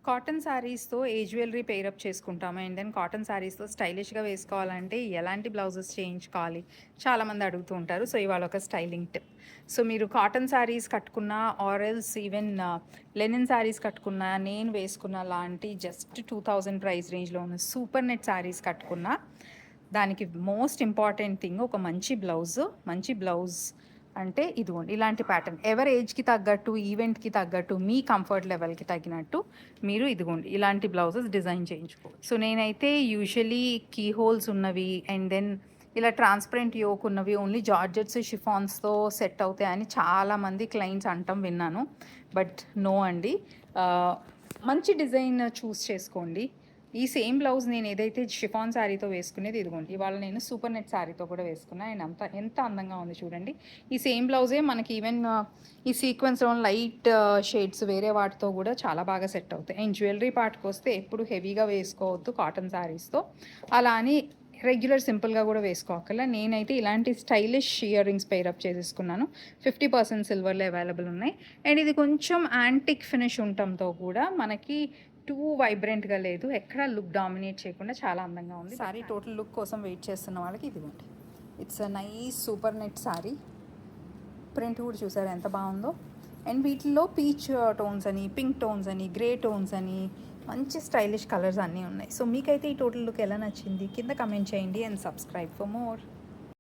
Cotton శారీస్‌తో ఏ jewellery pair up చేసుకుంటాము. And then cotton శారీస్‌తో స్టైలిష్‌గా వేసుకోవాలంటే ఎలాంటి బ్లౌజెస్ చేయించుకోవాలి? చాలామంది అడుగుతూ ఉంటారు. సో, ఇవాళ ఒక స్టైలింగ్ టిప్. సో, మీరు కాటన్ శారీస్ కట్టుకున్నా or else even linen saris కట్టుకున్నా, నేను వేసుకున్న లాంటి జస్ట్ 2000 ప్రైస్ రేంజ్‌లో ఉన్న సూపర్ నెట్ శారీస్ కట్టుకున్నా, దానికి మోస్ట్ ఇంపార్టెంట్ థింగ్ ఒక మంచి బ్లౌజ్ అంటే ఇదిగోండి ఇలాంటి ప్యాటర్న్. ఎవరి ఏజ్‌కి తగ్గట్టు, ఈవెంట్‌కి తగ్గట్టు, మీ కంఫర్ట్ లెవెల్‌కి తగినట్టు మీరు ఇదిగోండి ఇలాంటి బ్లౌజెస్ డిజైన్ చేయించుకోవచ్చు. సో, నేనైతే యూజువల్లీ కీ హోల్స్ ఉన్నవి అండ్ దెన్ ఇలా ట్రాన్స్పరెంట్ యోక్ ఉన్నవి ఓన్లీ జార్జెట్స్, షిఫాన్స్‌తో సెట్ అవుతాయని చాలామంది క్లయింట్స్ అనటం విన్నాను. బట్ నో అండి. మంచి డిజైన్ చూస్ చేసుకోండి. ఈ సేమ్ బ్లౌజ్ నేను ఏదైతే షిఫాన్ శారీతో వేసుకునేది ఇదిగోండి. ఇవాళ నేను సూపర్ నెట్ శారీతో కూడా వేసుకున్నా. అండ్ ఎంత అందంగా ఉంది చూడండి. ఈ సేమ్ బ్లౌజే మనకి ఈవెన్ ఈ సీక్వెన్స్‌లో లైట్ షేడ్స్ వేరే వాటితో కూడా చాలా బాగా సెట్ అవుతాయి. అండ్ జ్యువెలరీ పార్ట్‌కి వస్తే ఎప్పుడు హెవీగా వేసుకోవద్దు కాటన్ శారీస్‌తో. అలా అని రెగ్యులర్ సింపుల్గా కూడా వేసుకోవక్కర్లా. నేనైతే ఇలాంటి స్టైలిష్ ఇయర్ రింగ్స్ పెయిరప్ చేసేసుకున్నాను. 50% సిల్వర్లో అవైలబుల్ ఉన్నాయి. అండ్ ఇది కొంచెం యాంటిక్ ఫినిష్ ఉండటంతో కూడా మనకి టూ వైబ్రెంట్గా లేదు, ఎక్కడ లుక్ డామినేట్ చేయకుండా చాలా అందంగా ఉంది. సారీ టోటల్ లుక్ కోసం వెయిట్ చేస్తున్న వాళ్ళకి ఇదిగోండి. It's a nice super net sorry. Print కూడా చూసారు ఎంత బాగుందో. అండ్ వీటిల్లో పీచ్ టోన్స్ అని, పింక్ టోన్స్ అని, గ్రే టోన్స్ అని మంచి స్టైలిష్ కలర్స్ అన్నీ ఉన్నాయి. సో మీకైతే ఈ టోటల్ లుక్ ఎలా నచ్చింది కింద కమెంట్ చేయండి అండ్ సబ్స్క్రైబ్ ఫర్ మోర్.